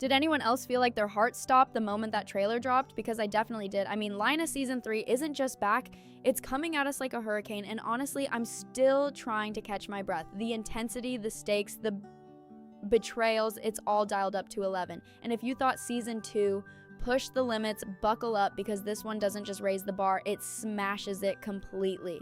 Did anyone else feel like their heart stopped the moment that trailer dropped? Because I definitely did. I mean, Lioness Season 3 isn't just back, it's coming at us like a hurricane, and honestly, I'm still trying to catch my breath. The intensity, the stakes, the betrayals, it's all dialed up to 11. And if you thought Season 2 pushed the limits, buckle up, because this one doesn't just raise the bar, it smashes it completely.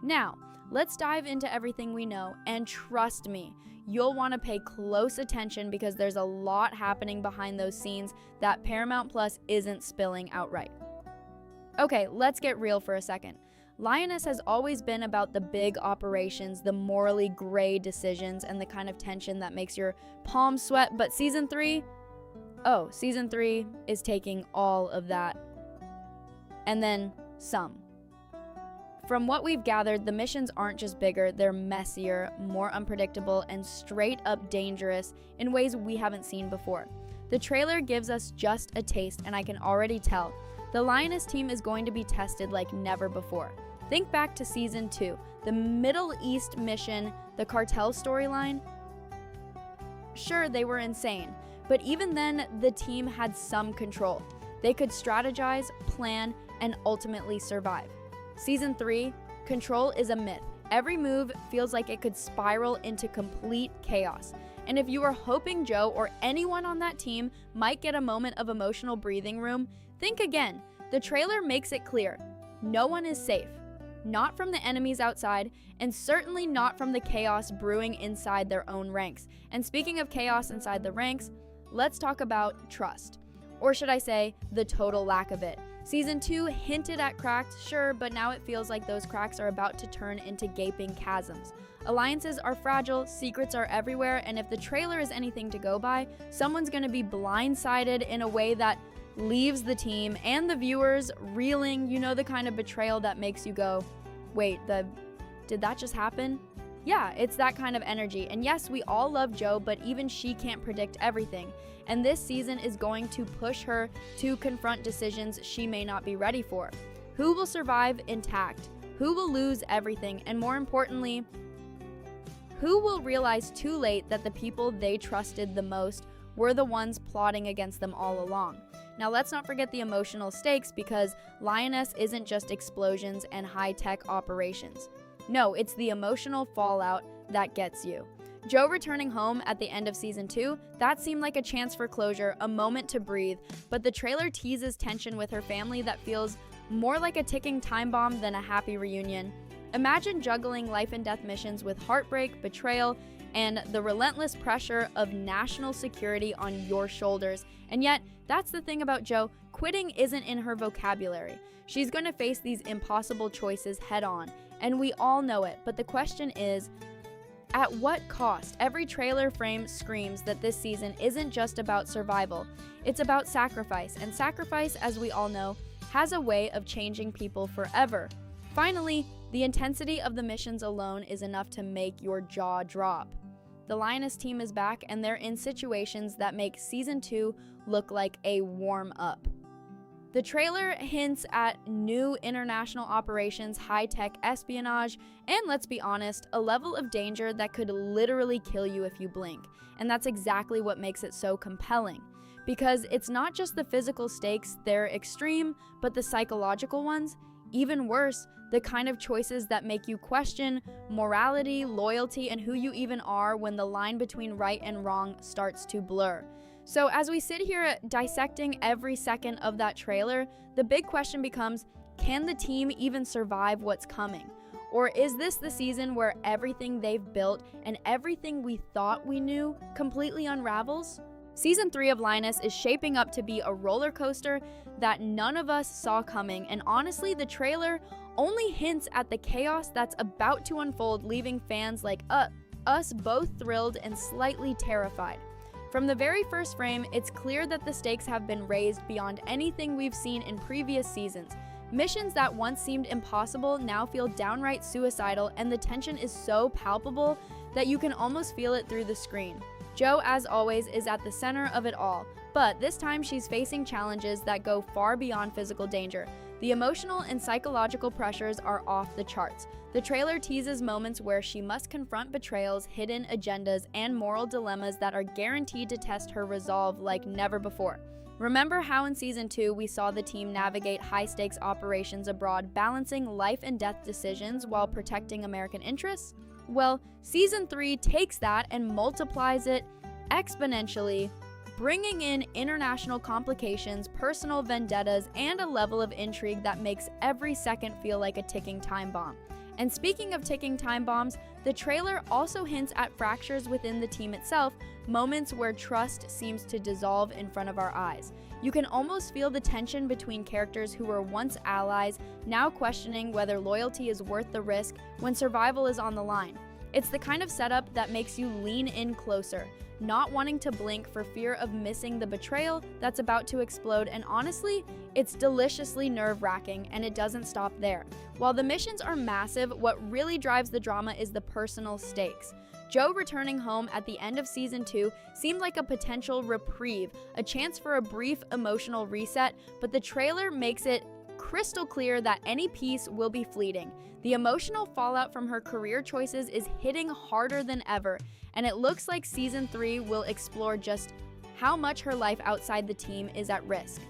Now, let's dive into everything we know, and trust me, you'll want to pay close attention because there's a lot happening behind those scenes that Paramount Plus isn't spilling outright. Okay, let's get real for a second. Lioness has always been about the big operations, the morally gray decisions, and the kind of tension that makes your palms sweat, but Season 3 is taking all of that, and then some. From what we've gathered, the missions aren't just bigger, they're messier, more unpredictable, and straight up dangerous in ways we haven't seen before. The trailer gives us just a taste, and I can already tell the Lioness team is going to be tested like never before. Think back to Season 2, the Middle East mission, the cartel storyline. Sure, they were insane, but even then, the team had some control. They could strategize, plan, and ultimately survive. Season 3, control is a myth. Every move feels like it could spiral into complete chaos. And if you are hoping Joe or anyone on that team might get a moment of emotional breathing room, think again. The trailer makes it clear. No one is safe. Not from the enemies outside, and certainly not from the chaos brewing inside their own ranks. And speaking of chaos inside the ranks, let's talk about trust. Or should I say, the total lack of it. Season 2 hinted at cracks, sure, but now it feels like those cracks are about to turn into gaping chasms. Alliances are fragile, secrets are everywhere, and if the trailer is anything to go by, someone's gonna be blindsided in a way that leaves the team and the viewers reeling, you know, the kind of betrayal that makes you go, wait, did that just happen? Yeah, it's that kind of energy. And yes, we all love Joe, but even she can't predict everything. And this season is going to push her to confront decisions she may not be ready for. Who will survive intact? Who will lose everything? And more importantly, who will realize too late that the people they trusted the most were the ones plotting against them all along? Now, let's not forget the emotional stakes, because Lioness isn't just explosions and high-tech operations. No, it's the emotional fallout that gets you. Joe returning home at the end of Season 2, that seemed like a chance for closure, a moment to breathe, but the trailer teases tension with her family that feels more like a ticking time bomb than a happy reunion. Imagine juggling life and death missions with heartbreak, betrayal, and the relentless pressure of national security on your shoulders. And yet, that's the thing about Joe, quitting isn't in her vocabulary. She's going to face these impossible choices head on, and we all know it, but the question is, at what cost? Every trailer frame screams that this season isn't just about survival, it's about sacrifice, and sacrifice, as we all know, has a way of changing people forever. Finally, the intensity of the missions alone is enough to make your jaw drop. The Lioness team is back, and they're in situations that make Season 2 look like a warm-up. The trailer hints at new international operations, high-tech espionage, and let's be honest, a level of danger that could literally kill you if you blink. And that's exactly what makes it so compelling. Because it's not just the physical stakes, they're extreme, but the psychological ones, even worse, the kind of choices that make you question morality, loyalty, and who you even are when the line between right and wrong starts to blur. So as we sit here dissecting every second of that trailer, the big question becomes, can the team even survive what's coming? Or is this the season where everything they've built and everything we thought we knew completely unravels? Season 3 of Lioness is shaping up to be a roller coaster that none of us saw coming, and honestly, the trailer only hints at the chaos that's about to unfold, leaving fans like us both thrilled and slightly terrified. From the very first frame, it's clear that the stakes have been raised beyond anything we've seen in previous seasons. Missions that once seemed impossible now feel downright suicidal, and the tension is so palpable that you can almost feel it through the screen. Joe, as always, is at the center of it all, but this time she's facing challenges that go far beyond physical danger. The emotional and psychological pressures are off the charts. The trailer teases moments where she must confront betrayals, hidden agendas, and moral dilemmas that are guaranteed to test her resolve like never before. Remember how in Season 2 we saw the team navigate high-stakes operations abroad, balancing life-and-death decisions while protecting American interests? Well, Season 3 takes that and multiplies it exponentially, bringing in international complications, personal vendettas, and a level of intrigue that makes every second feel like a ticking time bomb. And speaking of ticking time bombs, the trailer also hints at fractures within the team itself, moments where trust seems to dissolve in front of our eyes. You can almost feel the tension between characters who were once allies, now questioning whether loyalty is worth the risk when survival is on the line. It's the kind of setup that makes you lean in closer, not wanting to blink for fear of missing the betrayal that's about to explode, and honestly, it's deliciously nerve-wracking, and it doesn't stop there. While the missions are massive, what really drives the drama is the personal stakes. Joe returning home at the end of Season 2 seemed like a potential reprieve, a chance for a brief emotional reset, but the trailer makes it crystal clear that any peace will be fleeting. The emotional fallout from her career choices is hitting harder than ever, and it looks like Season 3 will explore just how much her life outside the team is at risk.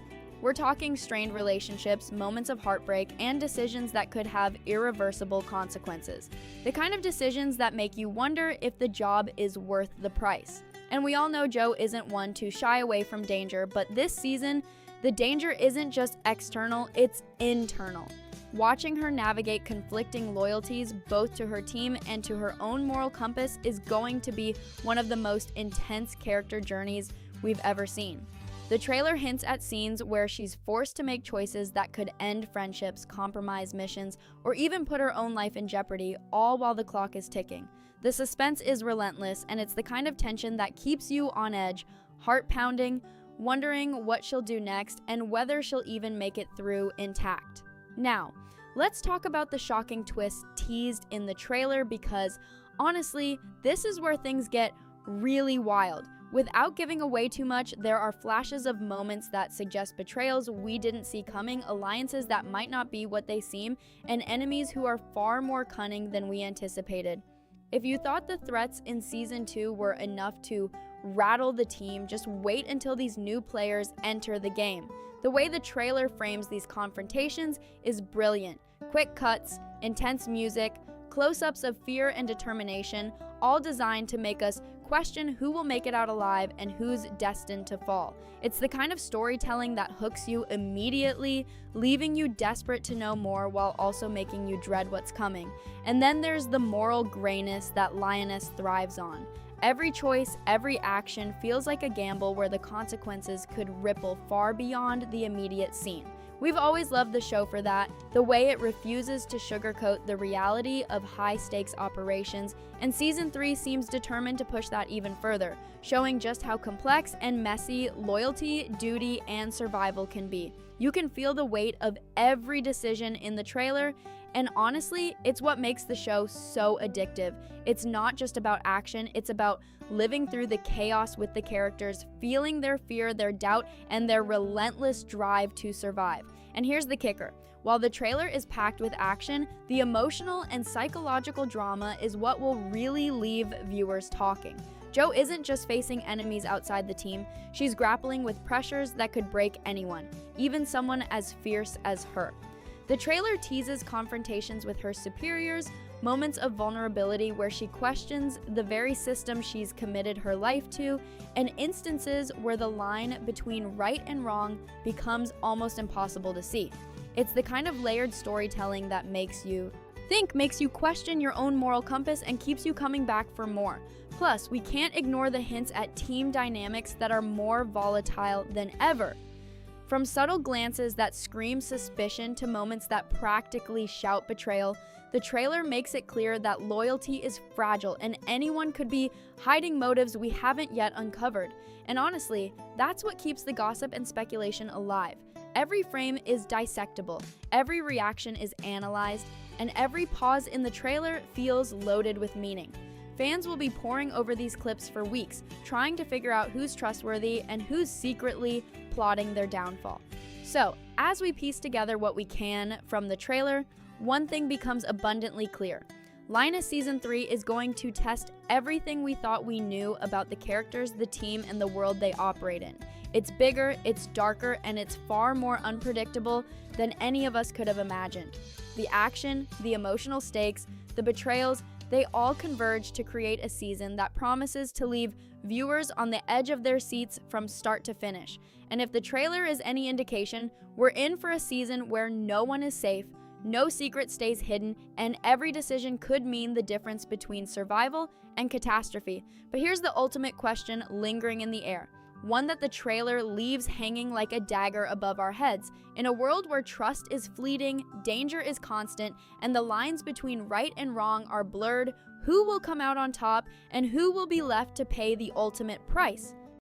We're talking strained relationships, moments of heartbreak, and decisions that could have irreversible consequences. The kind of decisions that make you wonder if the job is worth the price. And we all know Joe isn't one to shy away from danger, but this season, the danger isn't just external, it's internal. Watching her navigate conflicting loyalties both to her team and to her own moral compass is going to be one of the most intense character journeys we've ever seen. The trailer hints at scenes where she's forced to make choices that could end friendships, compromise missions, or even put her own life in jeopardy, all while the clock is ticking. The suspense is relentless, and it's the kind of tension that keeps you on edge, heart pounding, wondering what she'll do next and whether she'll even make it through intact. Now, let's talk about the shocking twist teased in the trailer, because honestly, this is where things get really wild. Without giving away too much, there are flashes of moments that suggest betrayals we didn't see coming, alliances that might not be what they seem, and enemies who are far more cunning than we anticipated. If you thought the threats in Season 2 were enough to rattle the team, just wait until these new players enter the game. The way the trailer frames these confrontations is brilliant. Quick cuts, intense music, close-ups of fear and determination, all designed to make us question who will make it out alive and who's destined to fall. It's the kind of storytelling that hooks you immediately, leaving you desperate to know more while also making you dread what's coming. And then there's the moral grayness that Lioness thrives on. Every choice, every action feels like a gamble where the consequences could ripple far beyond the immediate scene. We've always loved the show for that, the way it refuses to sugarcoat the reality of high-stakes operations, and Season 3 seems determined to push that even further, showing just how complex and messy loyalty, duty, and survival can be. You can feel the weight of every decision in the trailer, and honestly, it's what makes the show so addictive. It's not just about action, it's about living through the chaos with the characters, feeling their fear, their doubt, and their relentless drive to survive. And here's the kicker. While the trailer is packed with action, the emotional and psychological drama is what will really leave viewers talking. Joe isn't just facing enemies outside the team, she's grappling with pressures that could break anyone, even someone as fierce as her. The trailer teases confrontations with her superiors, moments of vulnerability where she questions the very system she's committed her life to, and instances where the line between right and wrong becomes almost impossible to see. It's the kind of layered storytelling that makes you think, makes you question your own moral compass, and keeps you coming back for more. Plus, we can't ignore the hints at team dynamics that are more volatile than ever. From subtle glances that scream suspicion to moments that practically shout betrayal, the trailer makes it clear that loyalty is fragile and anyone could be hiding motives we haven't yet uncovered. And honestly, that's what keeps the gossip and speculation alive. Every frame is dissectable, every reaction is analyzed, and every pause in the trailer feels loaded with meaning. Fans will be poring over these clips for weeks, trying to figure out who's trustworthy and who's secretly plotting their downfall. So, as we piece together what we can from the trailer, one thing becomes abundantly clear. Lioness Season 3 is going to test everything we thought we knew about the characters, the team, and the world they operate in. It's bigger, it's darker, and it's far more unpredictable than any of us could have imagined. The action, the emotional stakes, the betrayals, they all converge to create a season that promises to leave viewers on the edge of their seats from start to finish. And if the trailer is any indication, we're in for a season where no one is safe, no secret stays hidden, and every decision could mean the difference between survival and catastrophe. But here's the ultimate question lingering in the air, one that the trailer leaves hanging like a dagger above our heads. In a world where trust is fleeting, danger is constant, and the lines between right and wrong are blurred, who will come out on top and who will be left to pay the ultimate price?